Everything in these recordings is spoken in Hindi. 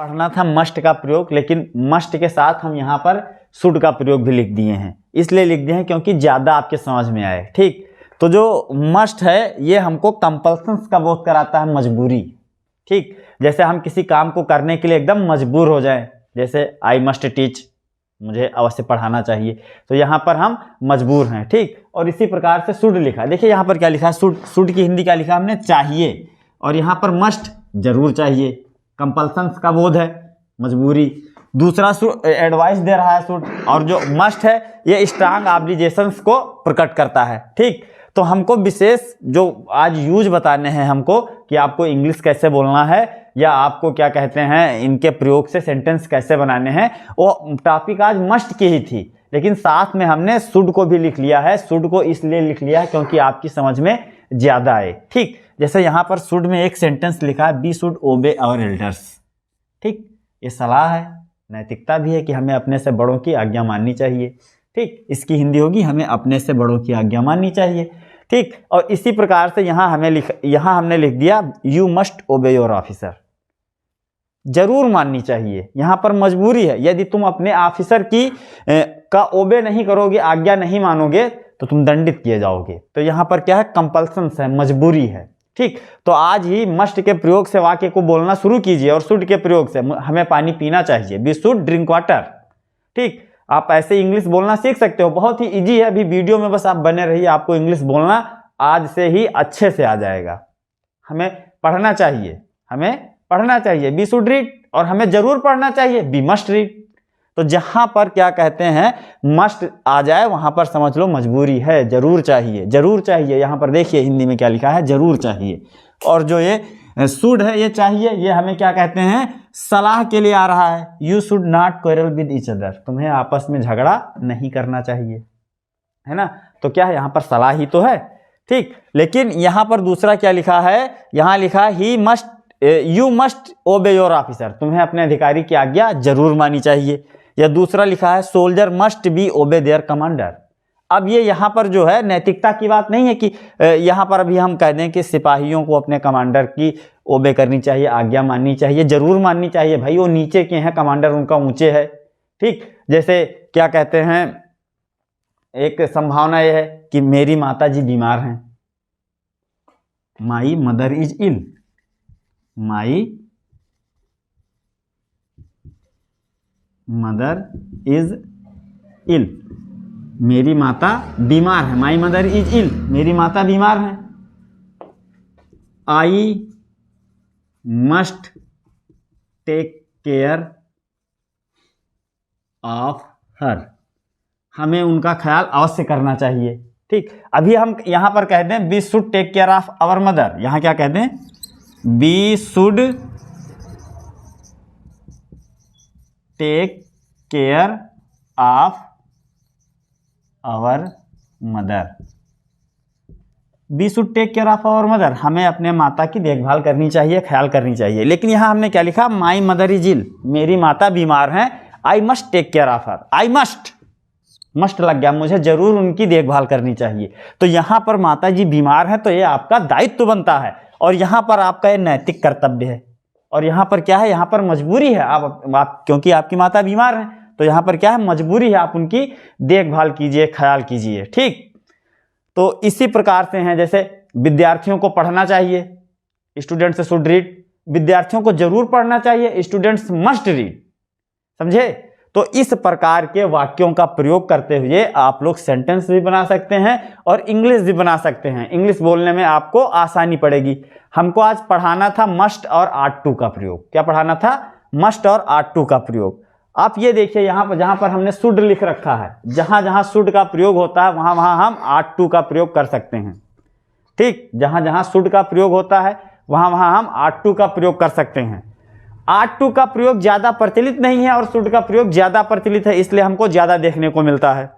पढ़ना था मस्ट का प्रयोग, लेकिन मस्ट के साथ हम यहाँ पर शुड का प्रयोग भी लिख दिए हैं। इसलिए लिख दिए हैं क्योंकि ज़्यादा आपके समझ में आए। ठीक, तो जो मस्ट है ये हमको कंपल्सन्स का बोध कराता है, मजबूरी। ठीक, जैसे हम किसी काम को करने के लिए एकदम मजबूर हो जाएं, जैसे आई मस्ट टीच, मुझे अवश्य पढ़ाना चाहिए, तो यहाँ पर हम मजबूर हैं। ठीक, और इसी प्रकार से शुड लिखा। देखिए यहाँ पर क्या लिखा है, शुड की हिंदी क्या लिखा हमने, चाहिए, और यहाँ पर मस्ट जरूर चाहिए, कंपल्सन्स का बोध है, मजबूरी। दूसरा एडवाइस दे रहा है शुड, और जो मस्ट है ये स्ट्रांग ऑब्लिगेशंस को प्रकट करता है। ठीक, तो हमको विशेष जो आज यूज बताने हैं हमको कि आपको इंग्लिश कैसे बोलना है या आपको क्या कहते हैं इनके प्रयोग से सेंटेंस कैसे बनाने हैं, वो टॉपिक आज मस्ट की ही थी, लेकिन साथ में हमने शुड को भी लिख लिया है। शुड को इसलिए लिख लिया है क्योंकि आपकी समझ में ज्यादा आए। ठीक, जैसे यहाँ पर शुड में एक सेंटेंस लिखा है, we should obey our elders. ठीक, ये सलाह है, नैतिकता भी है कि हमें अपने से बड़ों की आज्ञा माननी चाहिए। ठीक, इसकी हिंदी होगी हमें अपने से बड़ों की आज्ञा माननी चाहिए। ठीक, और इसी प्रकार से यहाँ हमने लिख दिया यू मस्ट ओबे योर ऑफिसर, जरूर माननी चाहिए। यहाँ पर मजबूरी है, यदि तुम अपने ऑफिसर की का ओबे नहीं करोगे, आज्ञा नहीं मानोगे, तो तुम दंडित किए जाओगे। तो यहाँ पर क्या है, कंपल्सन्स है, मजबूरी है। ठीक, तो आज ही मस्ट के प्रयोग से वाक्य को बोलना शुरू कीजिए, और शुड के प्रयोग से हमें पानी पीना चाहिए, वी शुड ड्रिंक वाटर। ठीक, आप ऐसे इंग्लिश बोलना सीख सकते हो, बहुत ही इजी है। अभी वीडियो में बस आप बने रहिए, आपको इंग्लिश बोलना आज से ही अच्छे से आ जाएगा। हमें पढ़ना चाहिए, वी शुड रीड, और हमें जरूर पढ़ना चाहिए, वी मस्ट रीड। तो जहां पर क्या कहते हैं मस्ट आ जाए वहां पर समझ लो मजबूरी है, जरूर चाहिए, जरूर चाहिए। यहां पर देखिए हिंदी में क्या लिखा है, जरूर चाहिए। और जो ये शुड है, ये चाहिए, ये हमें क्या कहते हैं, सलाह के लिए आ रहा है। You should not quarrel with each other, तुम्हें आपस में झगड़ा नहीं करना चाहिए, है ना। तो क्या है, यहाँ पर सलाह ही तो है। ठीक, लेकिन यहाँ पर दूसरा क्या लिखा है, यहाँ लिखा ही मस्ट, यू मस्ट ओबे योर ऑफिसर, तुम्हें अपने अधिकारी की आज्ञा जरूर माननी चाहिए। या दूसरा लिखा है सोल्जर मस्ट बी ओबे देयर कमांडर। अब ये यहाँ पर जो है नैतिकता की बात नहीं है कि यहाँ पर अभी हम कह दें कि सिपाहियों को अपने कमांडर की ओबे करनी चाहिए, आज्ञा माननी चाहिए, जरूर माननी चाहिए। भाई वो नीचे के हैं, कमांडर उनका ऊंचे है। ठीक, जैसे क्या कहते हैं, एक संभावना यह है कि मेरी माता जी बीमार हैं, my mother is ill, my mother is ill, मेरी माता बीमार है, माई मदर इज इल, मेरी माता बीमार है। I must take care of her, हमें उनका ख्याल अवश्य करना चाहिए। ठीक, अभी हम यहां पर कह दें we should take care of our mother, यहां क्या कह दें, we should take care of our mother, we should take care of our mother, हमें अपने माता की देखभाल करनी चाहिए, ख्याल करनी चाहिए। लेकिन यहां हमने क्या लिखा, माई मदर इज इल, मेरी माता बीमार हैं, I must take care of her, I must लग गया, मुझे जरूर उनकी देखभाल करनी चाहिए। तो यहां पर माता जी बीमार हैं, तो ये आपका दायित्व बनता है, और यहां पर आपका ये नैतिक कर्तव्य है। और यहां पर क्या है, यहां पर मजबूरी है, आप क्योंकि आपकी माता बीमार है, तो यहां पर क्या है, मजबूरी है, आप उनकी देखभाल कीजिए, ख्याल कीजिए। ठीक, तो इसी प्रकार से हैं, जैसे विद्यार्थियों को पढ़ना चाहिए, स्टूडेंट्स शुड रीड, विद्यार्थियों को जरूर पढ़ना चाहिए, स्टूडेंट्स मस्ट रीड। समझे। तो इस प्रकार के वाक्यों का प्रयोग करते हुए आप लोग सेंटेंस भी बना सकते हैं और इंग्लिश भी बना सकते हैं। इंग्लिश बोलने में आपको आसानी पड़ेगी। हमको आज पढ़ाना था मस्ट और आर्ट टू का प्रयोग। क्या पढ़ाना था? मस्ट और आर्ट टू का प्रयोग। आप ये देखिए यहाँ पर जहां पर हमने शुड लिख रखा है, जहां जहां शुड का प्रयोग होता है वहां वहां हम आर्ट टू का प्रयोग कर सकते हैं। ठीक, जहां जहां शुड का प्रयोग होता है वहां वहां हम आर्ट टू का प्रयोग कर सकते हैं। आर्ट टू का प्रयोग ज्यादा प्रचलित नहीं है और शुड का प्रयोग ज्यादा प्रचलित है, इसलिए हमको ज्यादा देखने को मिलता है।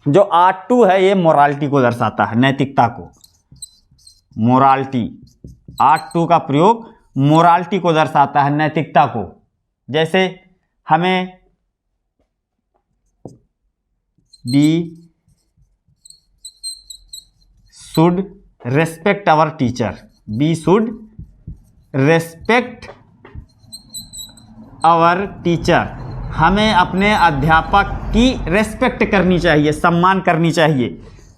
जो आर्ट टू है ये मोरालिटी को दर्शाता है, नैतिकता को। मोरालिटी, आर्ट टू का प्रयोग मोरालिटी को दर्शाता है, नैतिकता को। जैसे हमें we should respect our teacher, we should respect our teacher, हमें अपने अध्यापक की रेस्पेक्ट करनी चाहिए, सम्मान करनी चाहिए।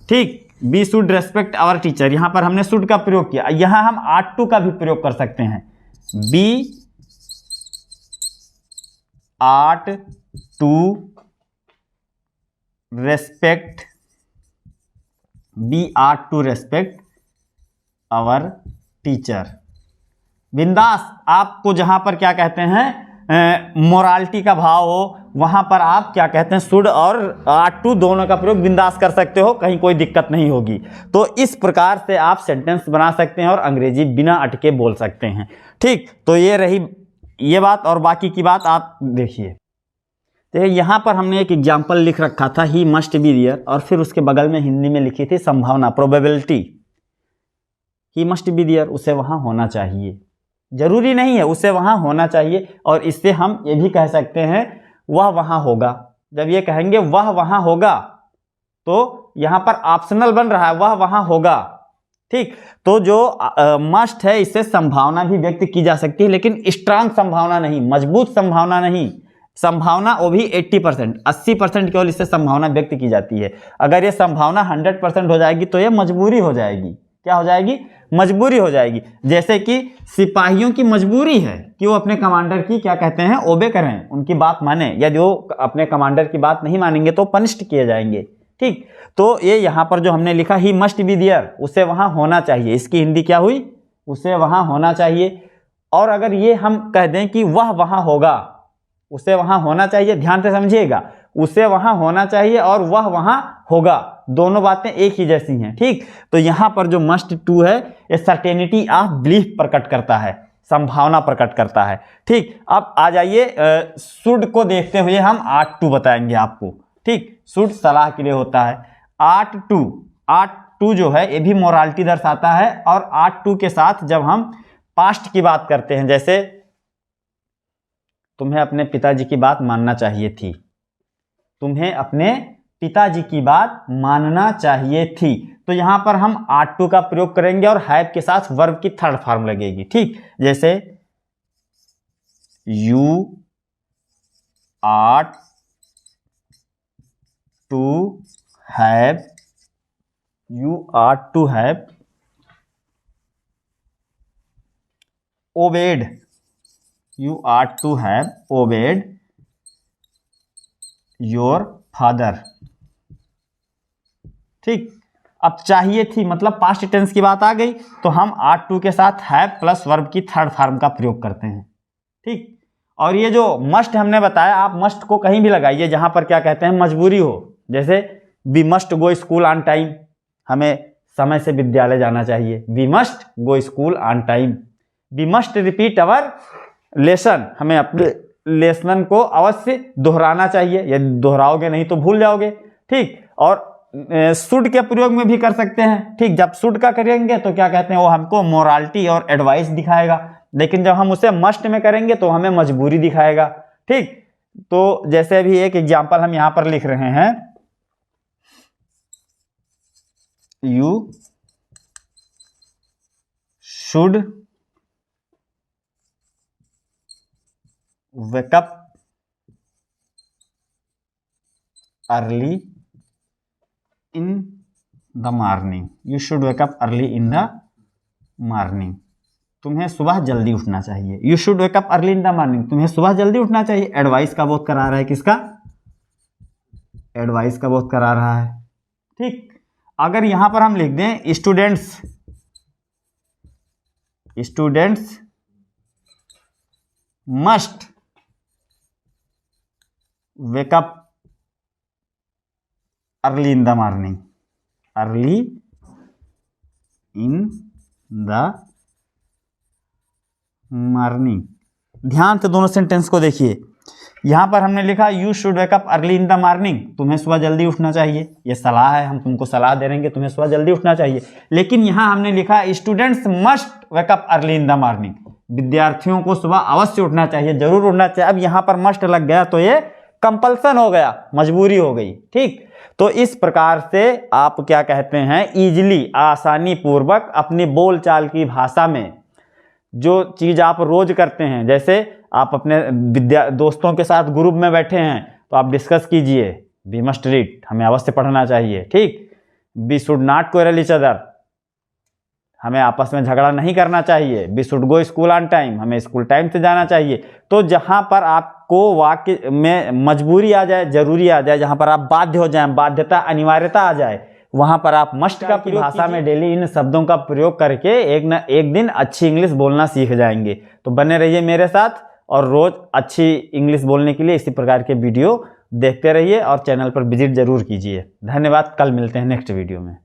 ठीक, we should respect our teacher, यहाँ पर हमने शुड का प्रयोग किया। यहाँ हम आट टू का भी प्रयोग कर सकते हैं, we ought to respect, we ought to respect our teacher. बिंदास, आपको जहां पर क्या कहते हैं मोरालिटी का भाव हो, वहां पर आप क्या कहते हैं शुड और आट टू दोनों का प्रयोग बिंदास कर सकते हो, कहीं कोई दिक्कत नहीं होगी। तो इस प्रकार से आप सेंटेंस बना सकते हैं और अंग्रेजी बिना अटके बोल सकते हैं। ठीक, तो ये रही ये बात, और बाकी की बात आप देखिए। तो यहाँ पर हमने एक एग्जाम्पल लिख रखा था, ही मस्ट बी देयर, और फिर उसके बगल में हिंदी में लिखी थी संभावना, probability. He must be there, उसे वहाँ होना चाहिए, जरूरी नहीं है, उसे वहाँ होना चाहिए। और इससे हम ये भी कह सकते हैं वह वहाँ होगा। जब ये कहेंगे वह वहाँ होगा तो यहाँ पर ऑप्शनल बन रहा है, वह वहाँ होगा। ठीक, तो जो मस्ट है इससे संभावना भी व्यक्त की जा सकती है, लेकिन स्ट्रांग संभावना नहीं, मजबूत संभावना नहीं। संभावना वो भी 80%, 80% केवल इससे संभावना व्यक्त की जाती है। अगर ये संभावना 100% हो जाएगी तो ये मजबूरी हो जाएगी। क्या हो जाएगी? मजबूरी हो जाएगी। जैसे कि सिपाहियों की मजबूरी है कि वो अपने कमांडर की क्या कहते हैं ओबे करें, उनकी बात माने। यदि वो अपने कमांडर की बात नहीं मानेंगे तो पनिश्ड किए जाएंगे। ठीक, तो ये यहाँ पर जो हमने लिखा ही मस्ट बी देयर, उसे वहाँ होना चाहिए, इसकी हिंदी क्या हुई? उसे वहाँ होना चाहिए। और अगर ये हम कह दें कि वह वहाँ होगा, उसे वहाँ होना चाहिए, ध्यान से समझिएगा, उसे वहाँ होना चाहिए और वह वहाँ होगा, दोनों बातें एक ही जैसी हैं। ठीक, तो यहाँ पर जो मस्ट टू है ये सर्टेनिटी ऑफ बिलीफ प्रकट करता है, संभावना प्रकट करता है। ठीक, अब आ जाइए शुड को देखते हुए हम आट टू बताएंगे आपको। ठीक, शुड सलाह के लिए होता है। आट टू जो है ये भी मोरालिटी दर्शाता है। और आट टू के साथ जब हम पास्ट की बात करते हैं, जैसे तुम्हें अपने पिताजी की बात मानना चाहिए थी, तुम्हें अपने पिताजी की बात मानना चाहिए थी, तो यहां पर हम आट टू का प्रयोग करेंगे और हैव के साथ वर्ब की थर्ड फॉर्म लगेगी। ठीक, जैसे you ought to have, you ought to have obeyed, you ought to have obeyed your father। ठीक, अब चाहिए थी मतलब पास्ट टेंस की बात आ गई, तो हम ought to के साथ have प्लस वर्ब की थर्ड फॉर्म का प्रयोग करते हैं। ठीक, और ये जो मस्ट हमने बताया, आप मस्ट को कहीं भी लगाइए जहां पर क्या कहते हैं मजबूरी हो। जैसे we must go school on time, हमें समय से विद्यालय जाना चाहिए, we must go school on time. We must repeat our lesson, हमें अपने लेसन को अवश्य दोहराना चाहिए, यदि दोहराओगे नहीं तो भूल जाओगे। ठीक, और शुड के प्रयोग में भी कर सकते हैं। ठीक, जब शुड का करेंगे तो क्या कहते हैं वो हमको मोरालिटी और एडवाइस दिखाएगा, लेकिन जब हम उसे मस्ट में करेंगे तो हमें मजबूरी दिखाएगा। ठीक, तो जैसे अभी एक एग्जांपल हम यहां पर लिख रहे हैं, you should wake up early in the morning, you should wake up early in the morning, तुम्हें सुबह जल्दी उठना चाहिए। you should wake up early in the morning, तुम्हें सुबह जल्दी उठना चाहिए। एडवाइस का बोध करा रहा है, किसका? एडवाइस का बोध करा रहा है। ठीक, अगर यहां पर हम लिख दें students must wake up early in the morning, early in the morning। ध्यान से दोनों सेंटेंस को देखिए। यहां पर हमने लिखा you should wake up early in the morning, तुम्हें सुबह जल्दी उठना चाहिए, ये सलाह है, हम तुमको सलाह दे रहे हैं तुम्हें सुबह जल्दी उठना चाहिए। लेकिन यहां हमने लिखा students must wake up early in the morning, विद्यार्थियों को सुबह अवश्य उठना चाहिए, जरूर उठना चाहिए। अब यहां पर मस्ट लग गया तो ये कंपल्सन हो गया, मजबूरी हो गई। ठीक, तो इस प्रकार से आप क्या कहते हैं इजीली, आसानी पूर्वक अपनी बोलचाल की भाषा में जो चीज आप रोज करते हैं, जैसे आप अपने दोस्तों के साथ ग्रुप में बैठे हैं तो आप डिस्कस कीजिए। वी मस्ट रीड, हमें अवश्य पढ़ना चाहिए। ठीक, we should not quarrel each other, हमें आपस में झगड़ा नहीं करना चाहिए। We should go school on time, हमें स्कूल टाइम से जाना चाहिए। तो जहाँ पर आपको वाक्य में मजबूरी आ जाए, जरूरी आ जाए, जहाँ पर आप बाध्य हो जाएं, बाध्यता अनिवार्यता आ जाए, वहाँ पर आप मस्ट का भाषा में डेली इन शब्दों का प्रयोग करके एक न एक दिन अच्छी इंग्लिश बोलना सीख जाएंगे। तो बने रहिए मेरे साथ और रोज अच्छी इंग्लिश बोलने के लिए इसी प्रकार के वीडियो देखते रहिए और चैनल पर विजिट जरूर कीजिए। धन्यवाद, कल मिलते हैं नेक्स्ट वीडियो में।